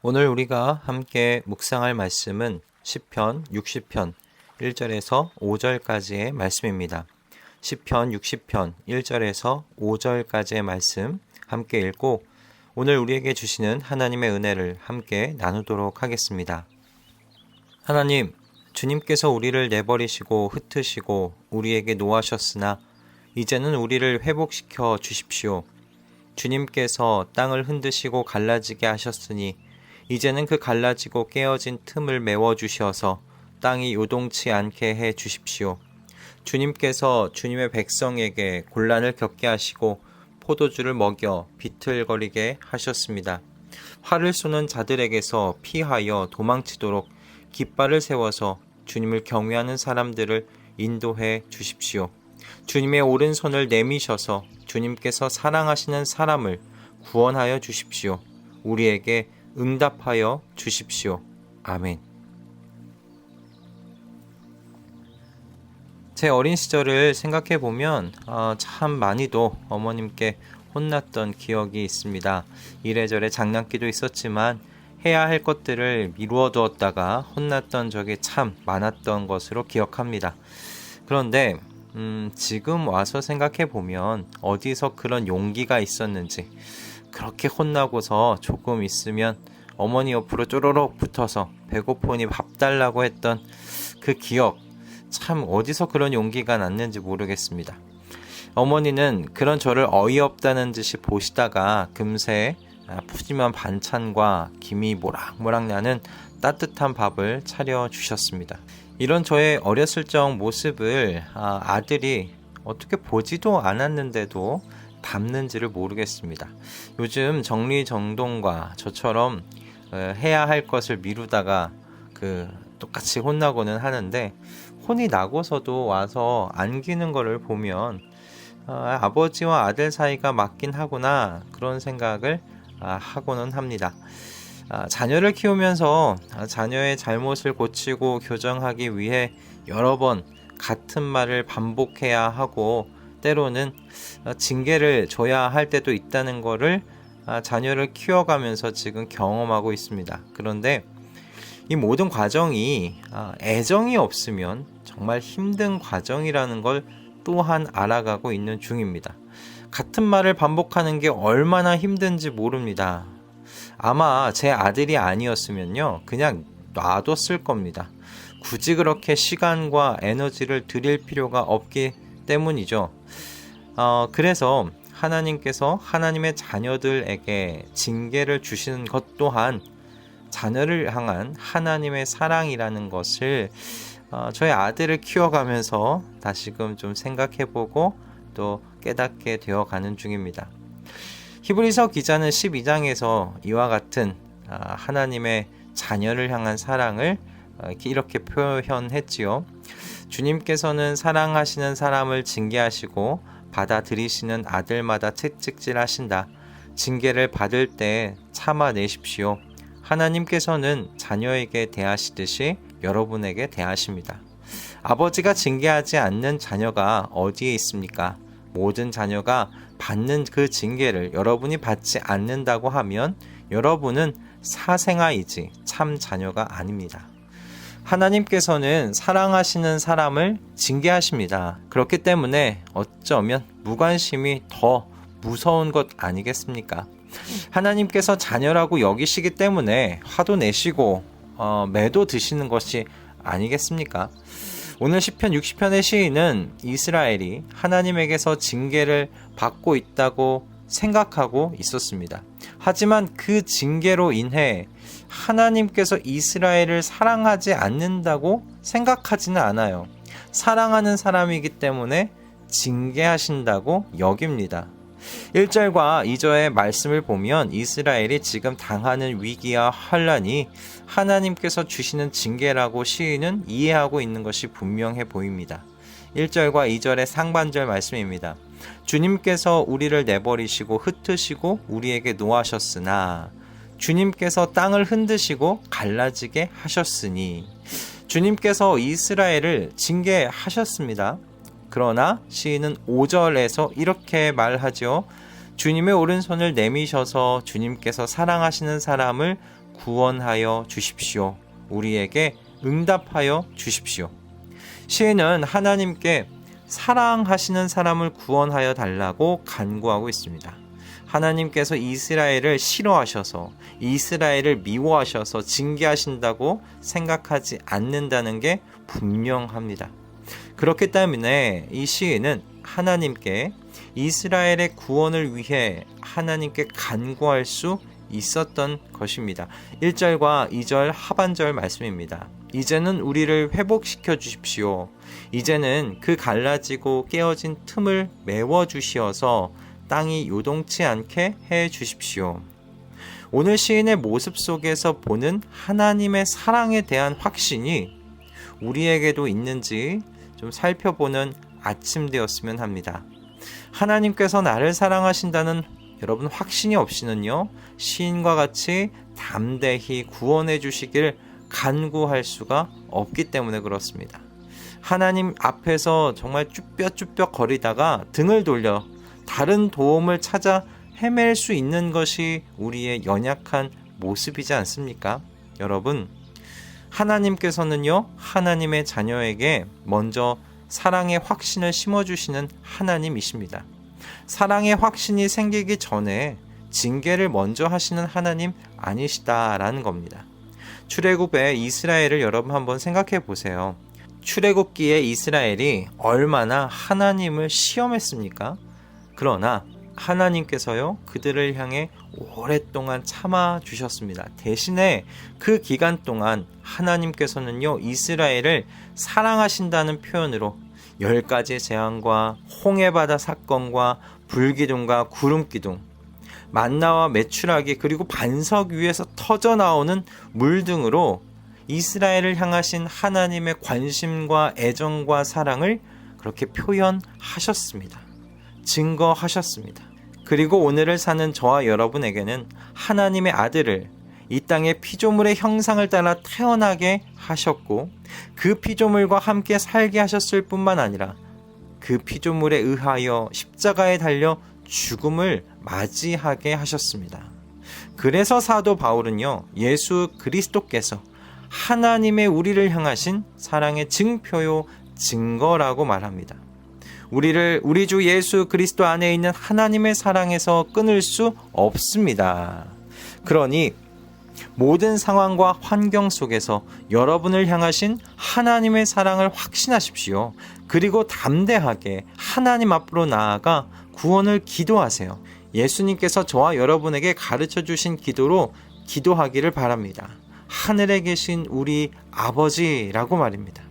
오늘 우리가 함께 묵상할 말씀은 시편 60편 1절에서 5절까지의 말씀입니다. 시편 60편 1절에서 5절까지의 말씀 함께 읽고 오늘 우리에게 주시는 하나님의 은혜를 함께 나누도록 하겠습니다. 하나님, 주님께서 우리를 내버리시고 흩으시고 우리에게 노하셨으나 이제는 우리를 회복시켜 주십시오. 주님께서 땅을 흔드시고 갈라지게 하셨으니 이제는 그 갈라지고 깨어진 틈을 메워주셔서 땅이 요동치 않게 해 주십시오. 주님께서 주님의 백성에게 곤란을 겪게 하시고 포도주를 먹여 비틀거리게 하셨습니다. 활을 쏘는 자들에게서 피하여 도망치도록 깃발을 세워서 주님을 경외하는 사람들을 인도해 주십시오. 주님의 오른손을 내미셔서 주님께서 사랑하시는 사람을 구원하여 주십시오. 우리에게 응답하여 주십시오. 아멘. 제 어린 시절을 생각해 보면 참 많이도 어머님께 혼났던 기억이 있습니다. 이래저래 장난기도 있었지만 해야 할 것들을 미루어 두었다가 혼났던 적이 참 많았던 것으로 기억합니다. 그런데 지금 와서 생각해 보면 어디서 그런 용기가 있었는지, 그렇게 혼나고서 조금 있으면 어머니 옆으로 쪼로록 붙어서 배고프니 밥 달라고 했던 그 기억, 참 어디서 그런 용기가 났는지 모르겠습니다. 어머니는 그런 저를 어이없다는 듯이 보시다가 금세 푸짐한 반찬과 김이 모락모락 나는 따뜻한 밥을 차려주셨습니다. 이런 저의 어렸을 적 모습을 아들이 어떻게 보지도 않았는데도 닮는지를 모르겠습니다. 요즘 정리정돈과 저처럼 해야 할 것을 미루다가 똑같이 혼나고는 하는데, 혼이 나고서도 와서 안기는 거를 보면 아버지와 아들 사이가 맞긴 하구나, 그런 생각을 하고는 합니다. 자녀를 키우면서 자녀의 잘못을 고치고 교정하기 위해 여러 번 같은 말을 반복해야 하고 때로는 징계를 줘야 할 때도 있다는 것을 자녀를 키워가면서 지금 경험하고 있습니다. 그런데 이 모든 과정이 애정이 없으면 정말 힘든 과정이라는 걸 또한 알아가고 있는 중입니다. 같은 말을 반복하는 게 얼마나 힘든지 모릅니다. 아마 제 아들이 아니었으면요, 그냥 놔뒀을 겁니다. 굳이 그렇게 시간과 에너지를 들일 필요가 없기 때문이죠. 그래서 하나님께서 하나님의 자녀들에게 징계를 주시는 것 또한 자녀를 향한 하나님의 사랑이라는 것을 저희 아들을 키워가면서 다시금 좀 생각해보고 또 깨닫게 되어가는 중입니다. 히브리서 기자는 12장에서 이와 같은 하나님의 자녀를 향한 사랑을 이렇게 표현했지요. 주님께서는 사랑하시는 사람을 징계하시고 받아들이시는 아들마다 채찍질하신다. 징계를 받을 때 참아내십시오. 하나님께서는 자녀에게 대하시듯이 여러분에게 대하십니다. 아버지가 징계하지 않는 자녀가 어디에 있습니까? 모든 자녀가 받는 그 징계를 여러분이 받지 않는다고 하면 여러분은 사생아이지 참 자녀가 아닙니다. 하나님께서는 사랑하시는 사람을 징계하십니다. 그렇기 때문에 어쩌면 무관심이 더 무서운 것 아니겠습니까? 하나님께서 자녀라고 여기시기 때문에 화도 내시고 매도 드시는 것이 아니겠습니까? 오늘 시편 60편의 시인은 이스라엘이 하나님에게서 징계를 받고 있다고 생각하고 있었습니다. 하지만 그 징계로 인해 하나님께서 이스라엘을 사랑하지 않는다고 생각하지는 않아요. 사랑하는 사람이기 때문에 징계하신다고 여깁니다. 1절과 2절의 말씀을 보면 이스라엘이 지금 당하는 위기와 환란이 하나님께서 주시는 징계라고 시인은 이해하고 있는 것이 분명해 보입니다. 1절과 2절의 상반절 말씀입니다. 주님께서 우리를 내버리시고 흩으시고 우리에게 노하셨으나 주님께서 땅을 흔드시고 갈라지게 하셨으니, 주님께서 이스라엘을 징계하셨습니다. 그러나 시인은 5절에서 이렇게 말하죠. 주님의 오른손을 내미셔서 주님께서 사랑하시는 사람을 구원하여 주십시오. 우리에게 응답하여 주십시오. 시인은 하나님께 사랑하시는 사람을 구원하여 달라고 간구하고 있습니다. 하나님께서 이스라엘을 싫어하셔서 이스라엘을 미워하셔서 징계하신다고 생각하지 않는다는 게 분명합니다. 그렇기 때문에 이 시인은 하나님께 이스라엘의 구원을 위해 하나님께 간구할 수 있었던 것입니다. 1절과 2절 하반절 말씀입니다. 이제는 우리를 회복시켜 주십시오. 이제는 그 갈라지고 깨어진 틈을 메워 주시어서 땅이 요동치 않게 해 주십시오. 오늘 시인의 모습 속에서 보는 하나님의 사랑에 대한 확신이 우리에게도 있는지 좀 살펴보는 아침 되었으면 합니다. 하나님께서 나를 사랑하신다는 여러분 확신이 없이는요, 시인과 같이 담대히 구원해 주시길 간구할 수가 없기 때문에 그렇습니다. 하나님 앞에서 정말 쭈뼛쭈뼛 거리다가 등을 돌려 다른 도움을 찾아 헤맬 수 있는 것이 우리의 연약한 모습이지 않습니까? 여러분, 하나님께서는요, 하나님의 자녀에게 먼저 사랑의 확신을 심어주시는 하나님이십니다. 사랑의 확신이 생기기 전에 징계를 먼저 하시는 하나님 아니시다라는 겁니다. 출애굽의 이스라엘을 여러분 한번 생각해 보세요. 출애굽기에 이스라엘이 얼마나 하나님을 시험했습니까? 그러나 하나님께서요, 그들을 향해 오랫동안 참아 주셨습니다. 대신에 그 기간 동안 하나님께서는요, 이스라엘을 사랑하신다는 표현으로 10가지 재앙과 홍해바다 사건과 불기둥과 구름기둥, 만나와 메추라기, 그리고 반석 위에서 터져나오는 물 등으로 이스라엘을 향하신 하나님의 관심과 애정과 사랑을 그렇게 표현하셨습니다. 증거하셨습니다. 그리고 오늘을 사는 저와 여러분에게는 하나님의 아들을 이 땅의 피조물의 형상을 따라 태어나게 하셨고, 그 피조물과 함께 살게 하셨을 뿐만 아니라 그 피조물에 의하여 십자가에 달려 죽음을 맞이하게 하셨습니다. 그래서 사도 바울은요, 예수 그리스도께서 하나님의 우리를 향하신 사랑의 증표요 증거라고 말합니다. 우리 주 예수 그리스도 안에 있는 하나님의 사랑에서 끊을 수 없습니다. 그러니 모든 상황과 환경 속에서 여러분을 향하신 하나님의 사랑을 확신하십시오. 그리고 담대하게 하나님 앞으로 나아가 구원을 기도하세요. 예수님께서 저와 여러분에게 가르쳐 주신 기도로 기도하기를 바랍니다. 하늘에 계신 우리 아버지라고 말입니다.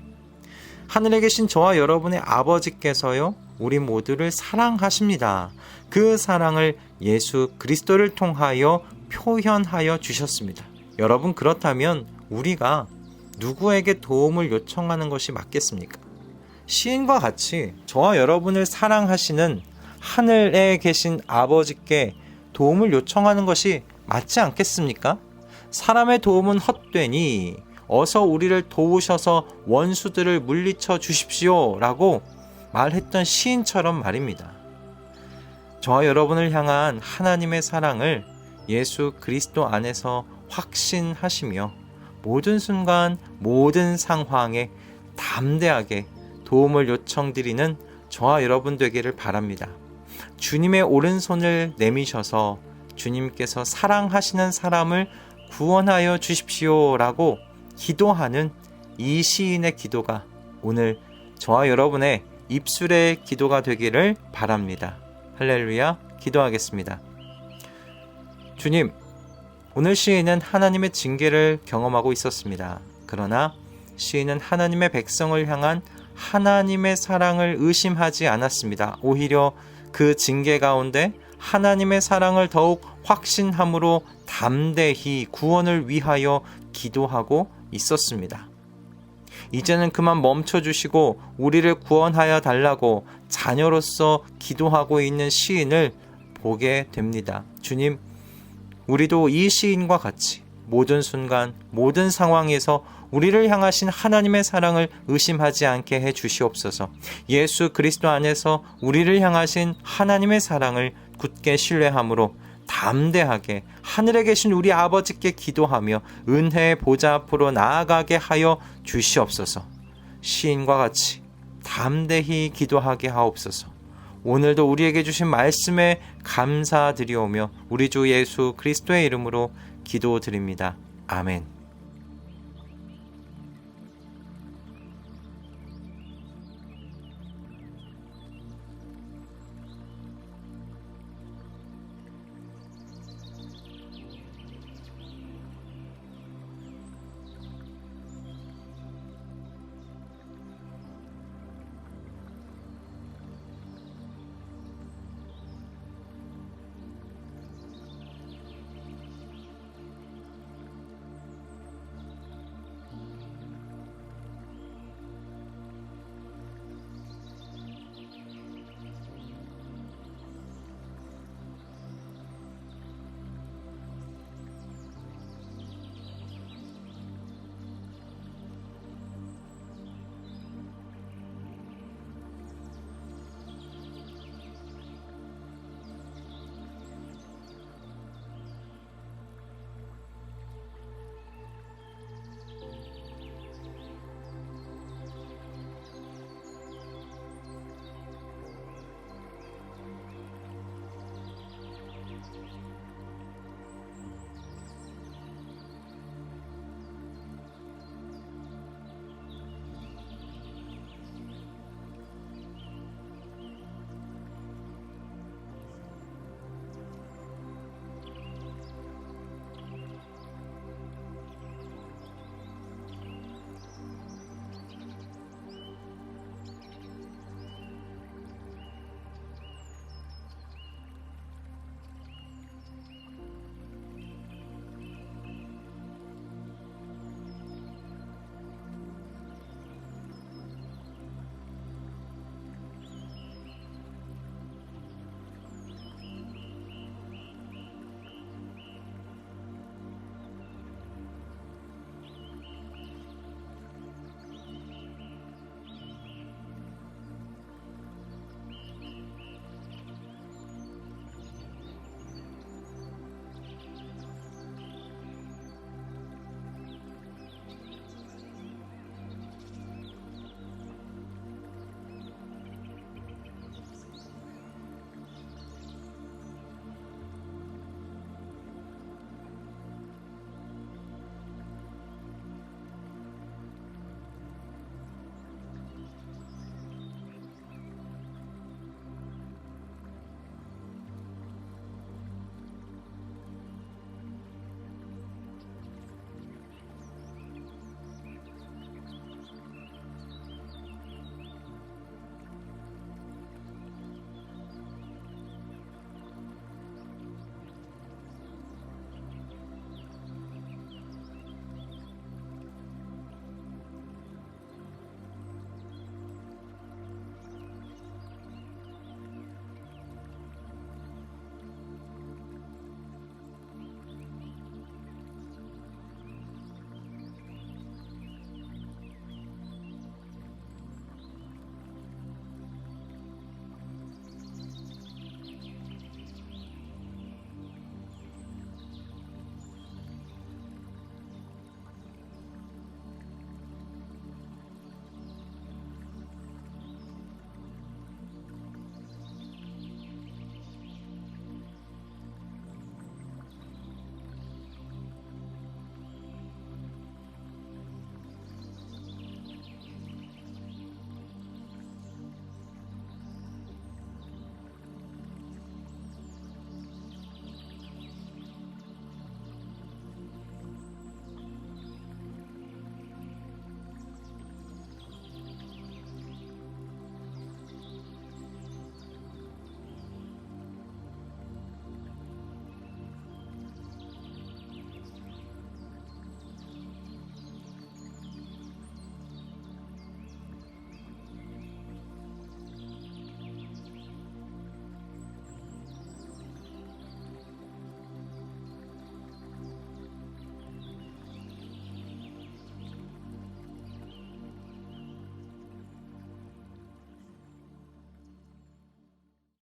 하늘에 계신 저와 여러분의 아버지께서요, 우리 모두를 사랑하십니다. 그 사랑을 예수 그리스도를 통하여 표현하여 주셨습니다. 여러분, 그렇다면 우리가 누구에게 도움을 요청하는 것이 맞겠습니까? 시인과 같이 저와 여러분을 사랑하시는 하늘에 계신 아버지께 도움을 요청하는 것이 맞지 않겠습니까? 사람의 도움은 헛되니 어서 우리를 도우셔서 원수들을 물리쳐 주십시오 라고 말했던 시인처럼 말입니다. 저와 여러분을 향한 하나님의 사랑을 예수 그리스도 안에서 확신하시며 모든 순간 모든 상황에 담대하게 도움을 요청드리는 저와 여러분 되기를 바랍니다. 주님의 오른손을 내미셔서 주님께서 사랑하시는 사람을 구원하여 주십시오라고 기도하는 이 시인의 기도가 오늘 저와 여러분의 입술의 기도가 되기를 바랍니다. 할렐루야. 기도하겠습니다. 주님, 오늘 시인은 하나님의 징계를 경험하고 있었습니다. 그러나 시인은 하나님의 백성을 향한 하나님의 사랑을 의심하지 않았습니다. 오히려 그 징계 가운데 하나님의 사랑을 더욱 확신함으로 담대히 구원을 위하여 기도하고 있었습니다. 이제는 그만 멈춰주시고 우리를 구원하여 달라고 자녀로서 기도하고 있는 시인을 보게 됩니다. 주님, 우리도 이 시인과 같이 모든 순간 모든 상황에서 우리를 향하신 하나님의 사랑을 의심하지 않게 해 주시옵소서. 예수 그리스도 안에서 우리를 향하신 하나님의 사랑을 굳게 신뢰함으로 담대하게 하늘에 계신 우리 아버지께 기도하며 은혜의 보좌 앞으로 나아가게 하여 주시옵소서. 시인과 같이 담대히 기도하게 하옵소서. 오늘도 우리에게 주신 말씀에 감사드리오며 우리 주 예수 그리스도의 이름으로 기도드립니다. 아멘.